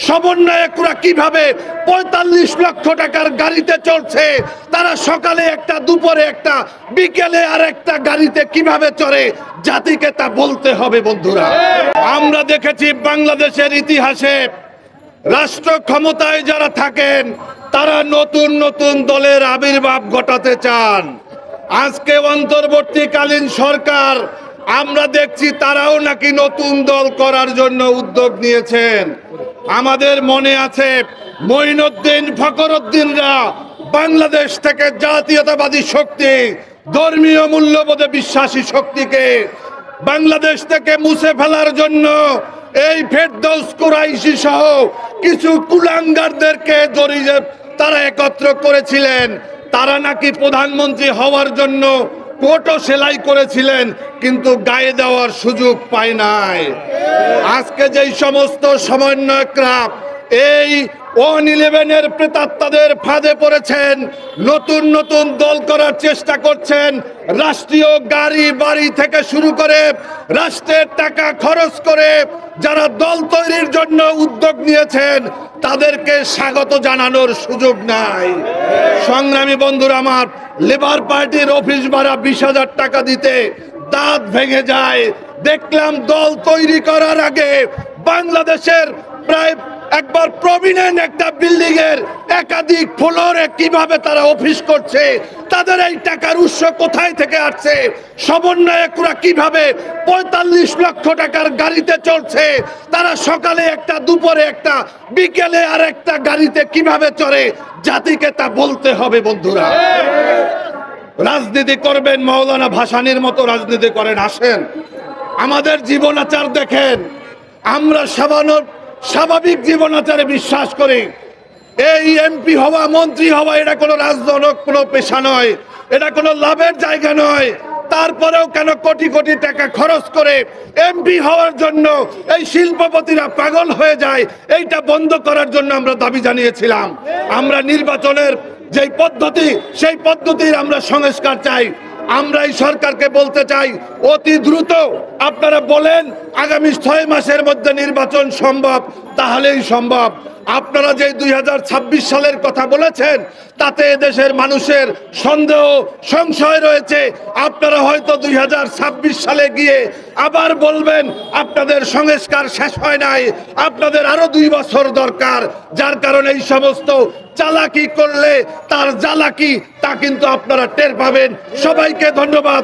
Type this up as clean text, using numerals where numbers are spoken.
সমন্বয়করা কিভাবে ৪৫ লক্ষ টাকার গাড়িতে চলছে, তারা সকালে একটা, দুপুরে একটা, বিকেলে আর একটা গাড়িতে কিভাবে চড়ে, জাতিকে তা বলতে হবে বন্ধুরা। আমরা দেখেছি বাংলাদেশের ইতিহাসে রাষ্ট্র ক্ষমতায় যারা থাকেন তারা নতুন নতুন দলের আবির্ভাব ঘটাতে চান। আজকে অন্তর্বর্তীকালীন সরকার আমরা দেখছি তারাও নাকি নতুন দল করার জন্য উদ্যোগ নিয়েছেন। আমাদের মনে আছে মঈনুদ্দিন ফখরুদ্দিনরা বাংলাদেশ থেকে জাতীয়তাবাদী শক্তি, ধর্মীয় মূল্যবোধে বিশ্বাসী শক্তিকে বাংলাদেশ থেকে মুছে ফেলার জন্য এই ফেরদৌস কুরাইশি সহ কিছু কুলাঙ্গারদেরকে জড়িয়ে তারা একত্র করেছিলেন। তারা নাকি প্রধানমন্ত্রী হওয়ার জন্য কোটও সেলাই করেছিলেন, কিন্তু গায়ে দেওয়ার সুযোগ পায় নাই। আজকে যেই সমস্ত সমন্বয়করা এই 111-এর প্রেতাত্মাদের ফাঁদে পড়েছেন, নতুন নতুন দল করার চেষ্টা করছেন, রাষ্ট্রীয় গাড়ি বাড়ি থেকে শুরু করে রাষ্ট্রের টাকা খরচ করে যারা দল তৈরির জন্য উদ্যোগ নিয়েছেন তাদেরকে স্বাগত জানানোর সুযোগ নাই। সংগ্রামী বন্ধুরা আমার, লেবার পার্টির অফিস ভাড়া 20,000 টাকা দিতে দাঁত ভেঙে যায়। দেখলাম দল তৈরি করার আগে বাংলাদেশের প্রায় একবার প্রমিনেন্ট একটা বিল্ডিং এর একাধিক ফ্লোরে কিভাবে তারা অফিস করছে, তাদের এই টাকার উৎস কোথায় থেকে আসছে, সমন্বয়করা কিভাবে ৪৫ লক্ষ টাকার গাড়িতে চলছে, তারা সকালে একটা, দুপুরে একটা, বিকেলে আর একটা গাড়িতে কিভাবে চড়ে, জাতিকে তা বলতে হবে বন্ধুরা। রাজনীতি করবেন মাওলানা ভাসানীর মতো রাজনীতি করেন, আসেন আমাদের জীবনাচার দেখেন। আমরা স্বাভাবিক জীবনাচারে বিশ্বাস করি। এই এমপি হওয়া, মন্ত্রী হওয়া এটা কোনো রাজনৈতিক কোনো পেশা নয়, এটা কোনো লাভের জায়গা নয়। তারপরেও কেন কোটি কোটি টাকা খরচ করে এমপি হওয়ার জন্য এই শিল্পপতিরা পাগল হয়ে যায়, এইটা বন্ধ করার জন্য আমরা দাবি জানিয়েছিলাম। আমরা নির্বাচনের যেই পদ্ধতি, সেই পদ্ধতির আমরা সংস্কার চাই। আমরা এই সরকারকে বলতে চাই, অতি দ্রুত আপনারা বলেন আগামী 6 মাসের মধ্যে নির্বাচন সম্ভব, তাহলেই সম্ভব। আপনারা যে 2026 সালের কথা বলেছেন তাতে দেশের মানুষের সন্দেহ, সংশয় রয়েছে। আপনারা হয়তো 2026 সালে গিয়ে আবার বলবেন আপনাদের সংস্কার শেষ হয় নাই, আপনাদের আরো 2 বছর দরকার। যার কারণে এই সমস্ত চালাকি করলে তার জ্বালাকি তা কিন্তু আপনারা টের পাবেন। সবাইকে ধন্যবাদ।